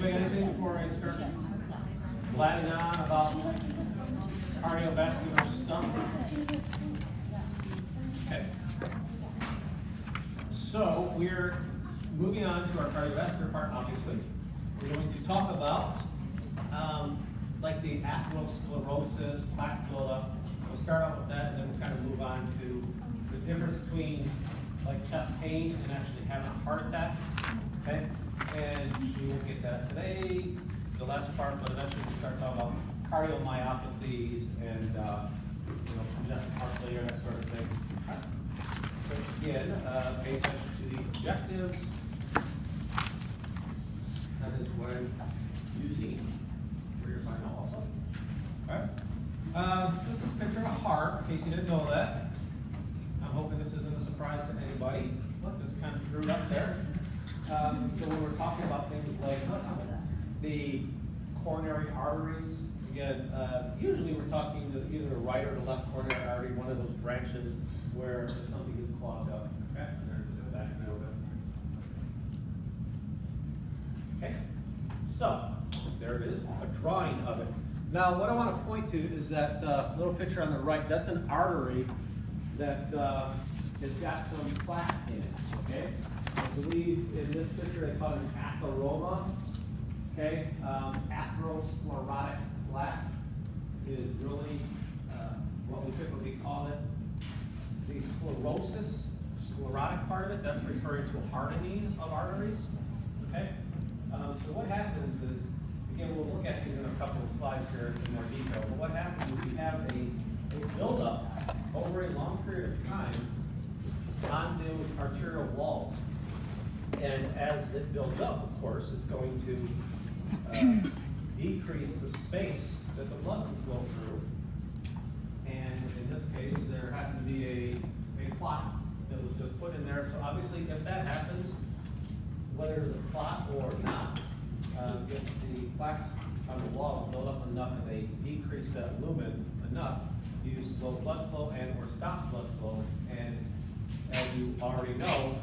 Anybody got anything before I start blabbing on about cardiovascular stuff? Okay. So we're moving on to our cardiovascular part, obviously. We're going to talk about like the atherosclerosis, plaque buildup. We'll start out with that, and then we'll kind of move on to the difference between like chest pain and actually having a heart attack. Okay, and we won't get that today, the last part, but eventually we'll start talking about cardiomyopathies and congestive heart failure, that sort of thing. So again, pay attention to the objectives. That is what I'm using for your final also. All right. This is a picture of a heart, in case you didn't know that. I'm hoping this isn't a surprise to anybody. Look, this kind of drew up there. So when we're talking about things like the coronary arteries, again, usually we're talking to either the right or the left coronary artery, one of those branches where something gets clogged up. Okay, and there's just a back note of it. Okay, so there it is, a drawing of it. Now, what I want to point to is that little picture on the right. That's an artery that has got some plaque in it. Okay. I believe in this picture they call it an atheroma. Okay, atherosclerotic plaque is really what we typically call it. The sclerotic part of it, that's referring to hardening of arteries. Okay, so what happens is, again, we'll look at these in a couple of slides here in more detail. But what happens is you have a buildup over a long period of time on those arterial walls. And as it builds up, of course, it's going to decrease the space that the blood can flow through. And in this case, there happened to be a clot that was just put in there. So obviously, if that happens, whether it's a clot or not, if the plaques on the wall build up enough and they decrease that lumen enough, you slow blood flow and or stop blood flow. And as you already know,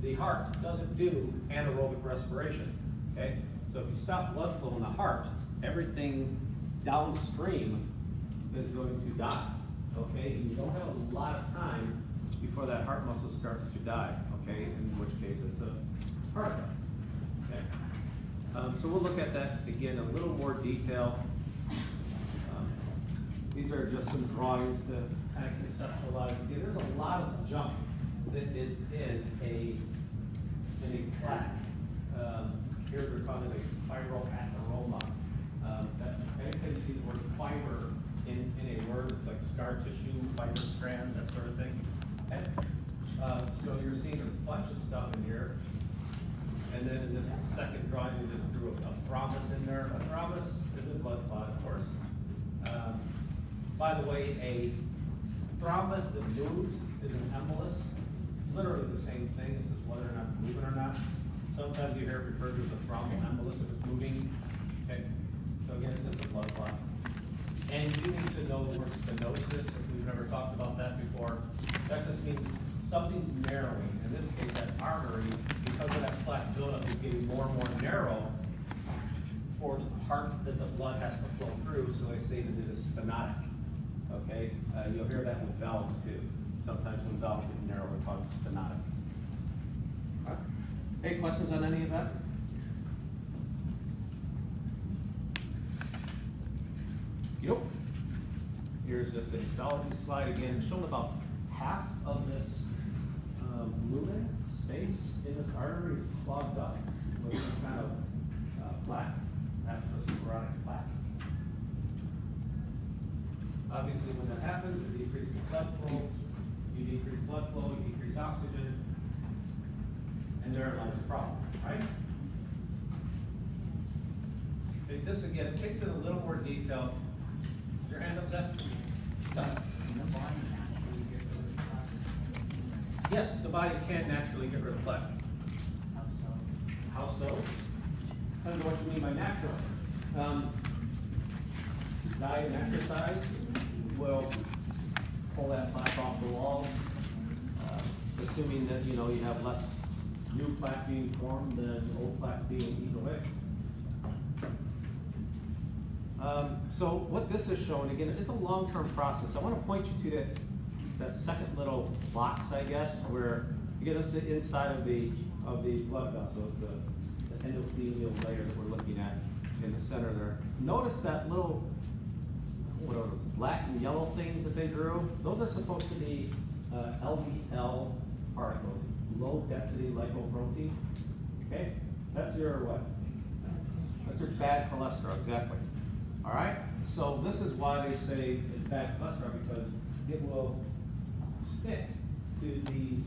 the heart doesn't do anaerobic respiration, okay? So if you stop blood flow in the heart, everything downstream is going to die, okay? And you don't have a lot of time before that heart muscle starts to die, okay? In which case it's a heart attack, okay? So we'll look at that again in a little more detail. These are just some drawings to kind of conceptualize. Okay, there's a lot of junk that is in a plaque. Here we're calling it a fibroatheroma. Anytime you see the word fiber in a word, it's like scar tissue, fiber strands, that sort of thing. Okay? So you're seeing a bunch of stuff in here. And then in this second drawing, we just threw a thrombus in there. A thrombus is a blood clot, of course. By the way, a thrombus that moves is an embolus. It's literally the same thing. It's just whether or not it's moving or not. Sometimes you hear it referred to as a thromboembolus if it's moving. Okay. So again, it's just a blood clot. And you need to know the word stenosis if we've never talked about that before. That just means something's narrowing. In this case, that artery, because of that plaque buildup, is getting more and more narrow for the part that the blood has to flow through. So they say that it is stenotic. Okay, you'll hear that with valves too. Sometimes when valves get narrow, it causes stenotic. Right. Any questions on any of that? Yep. Here's just a histology slide again, showing about half of this lumen space in this artery is clogged up with some kind of plaque, atherosclerotic plaque. Obviously, when that happens, it decreases blood flow. You decrease blood flow, you decrease oxygen, and there lies the problem, right? Okay, this again takes in a little more detail. Is your hand up, Zach? Yes, the body can naturally get rid of plaque. How so? Depends on what you mean by natural. Diet and exercise will pull that plaque off the wall, assuming that you have less new plaque plaque being formed than old plaque being eaten away. So what this is showing, again, it's a long-term process. I want to point you to that second little box, I guess, where, again, this is the inside of the blood vessel. It's the endothelial layer that we're looking at in the center there. Notice that little, what are those, black and yellow things that they drew? Those are supposed to be LDL particles, low density lipoprotein. Okay? That's your what? That's your bad cholesterol, exactly. All right? So this is why they say it's bad cholesterol, because it will stick to these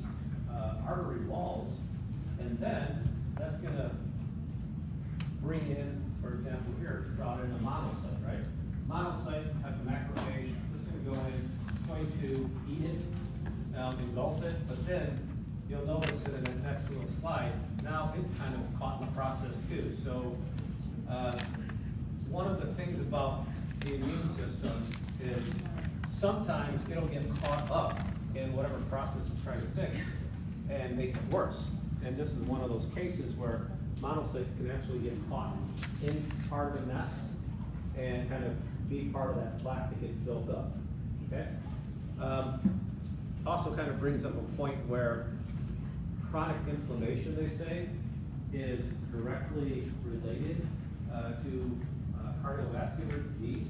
artery walls, and then that's going to bring in, for example, here, it's brought in a monocyte, right? Monocyte type of macrophage. This is going to go in, it's going to eat it, engulf it, but then you'll notice that in the next little slide, now it's kind of caught in the process too. So one of the things about the immune system is sometimes it'll get caught up in whatever process it's trying to fix and make it worse. And this is one of those cases where monocytes can actually get caught in part of the mess and kind of be part of that plaque that gets built up. Okay? Also kind of brings up a point where chronic inflammation, they say, is directly related to cardiovascular disease.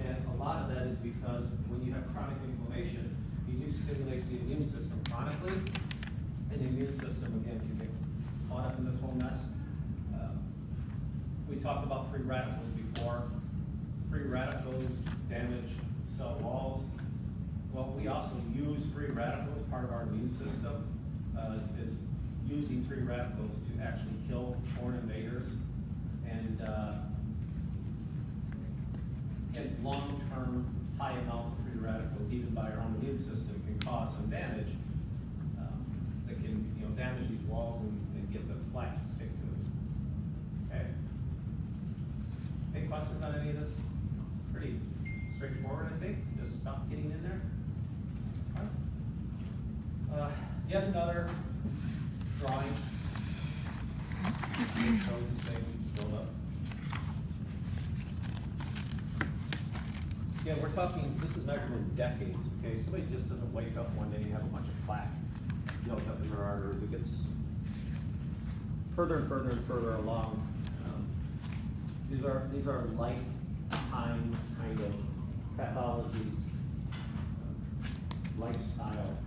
And a lot of that is because when you have chronic inflammation, you do stimulate the immune system chronically, and the immune system, again, can get caught up in this whole mess. We talked about free radicals before. Free radicals damage cell walls. Well, we also use free radicals, part of our immune system is using free radicals to actually kill foreign invaders, and long-term high amounts of free radicals, even by our own immune system, can cause some damage that can damage these walls and get the plaque to stick to it. Okay. Any questions on any of this? Pretty straightforward, I think. Just stop getting in there. Yet another drawing. It shows this thing build up. Yeah, we're talking, this is measured in decades, okay? Somebody just doesn't wake up one day and have a bunch of plaque built up in their arteries. It gets further and further and further along. These are lifetime kind of pathologies, lifestyle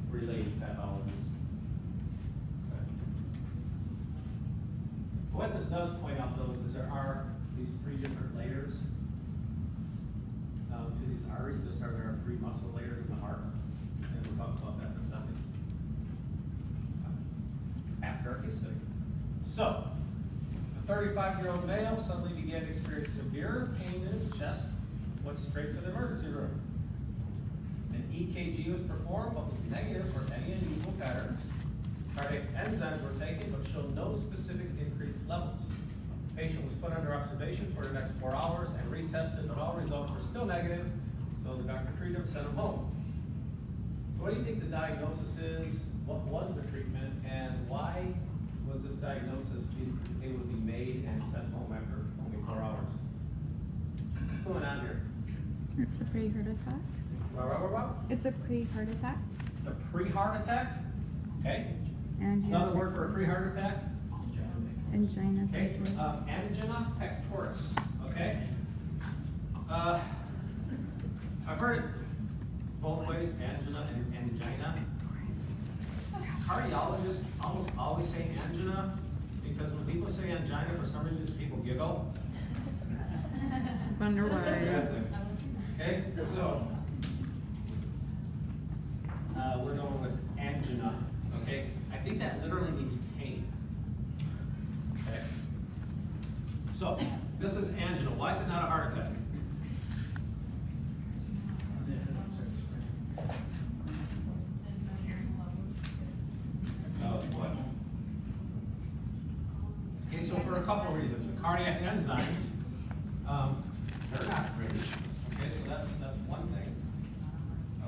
related pathologies. Okay. What this does point out, though, is that there are these three different layers to these arteries. Just there are three muscle layers in the heart, and we'll talk about that in a second after our case study. So, a 35-year-old male suddenly began to experience severe pain in his chest, went straight to the emergency room. An EKG was performed, but was negative for any unusual patterns. Cardiac enzymes were taken, but showed no specific increased levels. The patient was put under observation for the next 4 hours and retested, but all results were still negative, so the doctor treated him and sent him home. So what do you think the diagnosis is? What was the treatment, and why was this diagnosis able to be made and sent home after only 4 hours? What's going on here? It's a pre-heart attack. What? It's a pre-heart attack. A pre-heart attack? Okay. And Another word for a pre-heart attack? Angina. Okay. Angina pectoris. Okay. I've heard it both ways, angina and angina. Cardiologists almost always say angina because when people say angina, for some reason people giggle. Wonder why. Okay, so we're going with angina. Okay, I think that literally means pain. Okay, so this is angina. Why is it not a heart attack? What? Okay, so for a couple of reasons. The cardiac enzymes, they're not ready. Okay, so that's one thing.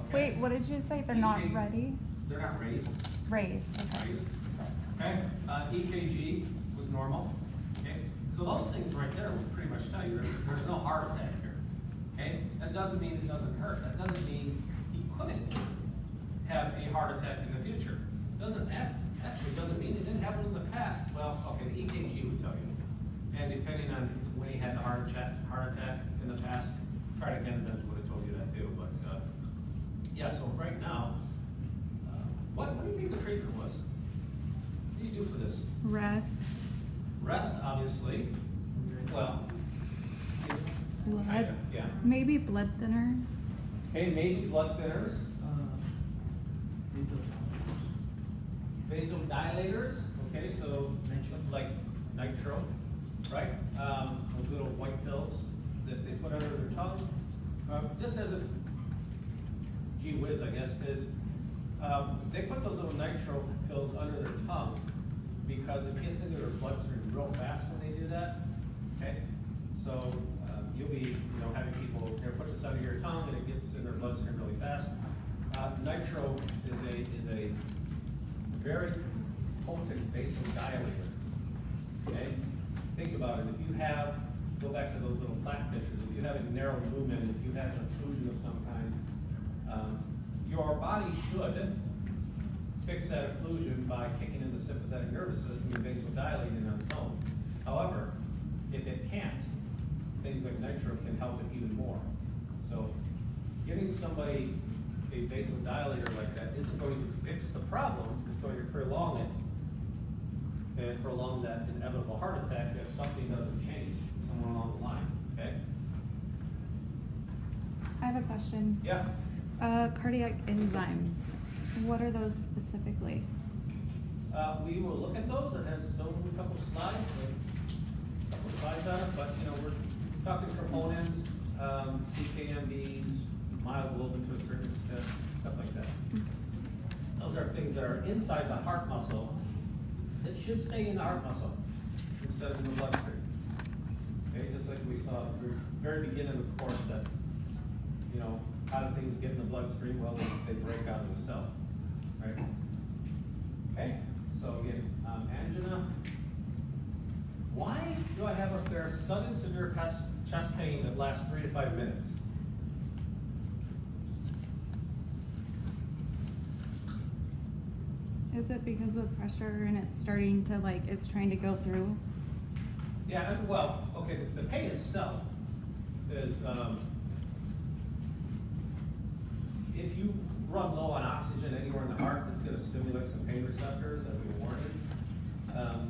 Okay. Wait, what did you say? They're not ready? They're not raised. Raised. Okay. Raised. Okay. EKG was normal, okay? So those things right there will pretty much tell you there's no heart attack here, okay? That doesn't mean it doesn't hurt. That doesn't mean he couldn't have a heart attack in the future. Actually doesn't mean it didn't happen in the past. Well, okay, the EKG would tell you. And depending on when he had the heart attack in the past, cardiac enzymes would have told you that too. But yeah, so right now, what do you think the treatment was? What do you do for this? Rest. Rest, obviously. Well, Blood. kinda, yeah. Maybe blood thinners. Okay, maybe blood thinners. Vasodilators, okay, so like nitro, right? Those little white pills that they put under their tongue. Just as a gee whiz, I guess, is they put those little nitro pills under their tongue because it gets into their bloodstream real fast when they do that. Okay, so you'll be, having people here put this under your tongue and it gets in their bloodstream really fast. Nitro is a very potent vasodilator. Okay, think about it. If you have, go back to those little plaque pictures. If you have a narrow lumen, if you have an occlusion of some kind, your body should fix that occlusion by kicking in the sympathetic nervous system and vasodilating on its own. However, if it can't, things like nitro can help it even more. So, giving somebody a vasodilator like that isn't going to fix the problem, it's going to prolong it and prolong that inevitable heart attack if something doesn't change somewhere along the line, okay? I have a question. Yeah. Cardiac enzymes. What are those specifically? We will look at those. It has its own couple slides on it, but we're talking troponins, CKMBs, myoglobin to a certain extent, stuff like that. Those are things that are inside the heart muscle that should stay in the heart muscle instead of in the bloodstream. Okay, just like we saw at the very beginning of the course that, how do things get in the bloodstream? Well, they break out of the cell, right? Okay, so again, angina. Why do I have up there sudden severe chest pain that lasts 3 to 5 minutes? Is it because of pressure and it's starting to it's trying to go through? Yeah, well, okay, the pain itself is, if you run low on oxygen anywhere in the heart, it's going to stimulate some pain receptors, as we were warning.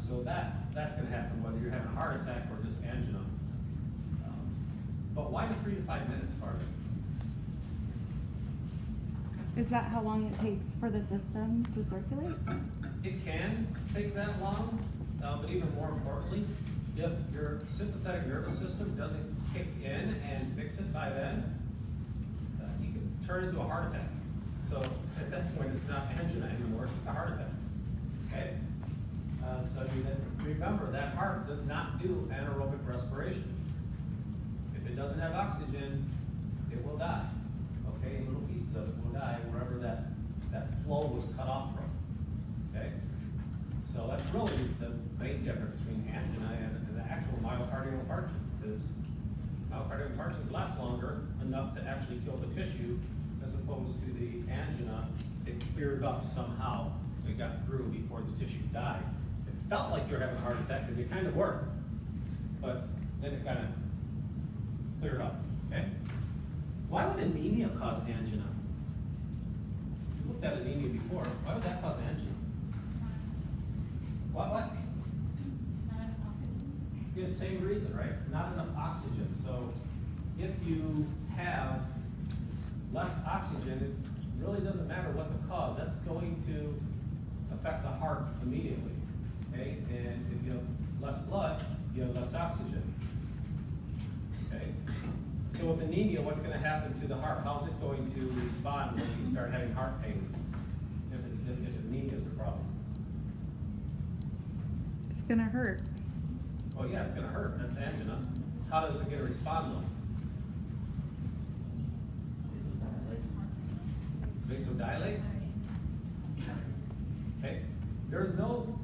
So that's going to happen whether you're having a heart attack or just angina. But why the 3 to 5 minutes part of it? Is that how long it takes for the system to circulate? It can take that long, but even more importantly, if your sympathetic nervous system doesn't kick in and fix it by then, you can turn into a heart attack. So at that point, it's not angina anymore, it's just a heart attack. Okay? So you remember that heart does not do anaerobic respiration. If it doesn't have oxygen, it will die. Okay, little pieces of it will die wherever that flow was cut off from. Okay? So that's really the main difference between angina and the actual myocardial infarction, is myocardial infarctions last longer enough to actually kill the tissue, as opposed to the angina, it cleared up somehow. It got through before the tissue died. It felt like you were having a heart attack because it kind of worked, but then it kind of cleared up, okay? Why would anemia cause angina? We looked at anemia before. Why would that cause angina? What? Yeah, the same reason, right? Not enough oxygen. So if you have less oxygen, it really doesn't matter what the cause. That's going to affect the heart immediately, okay? And if you have less blood, you have less oxygen, okay? So with anemia, what's going to happen to the heart? How's it going to respond when you start having heart pains? If anemia is a problem. It's gonna hurt. Well, yeah, it's going to hurt. That's angina. How does it get a respond though? Vasodilate? Okay. There's no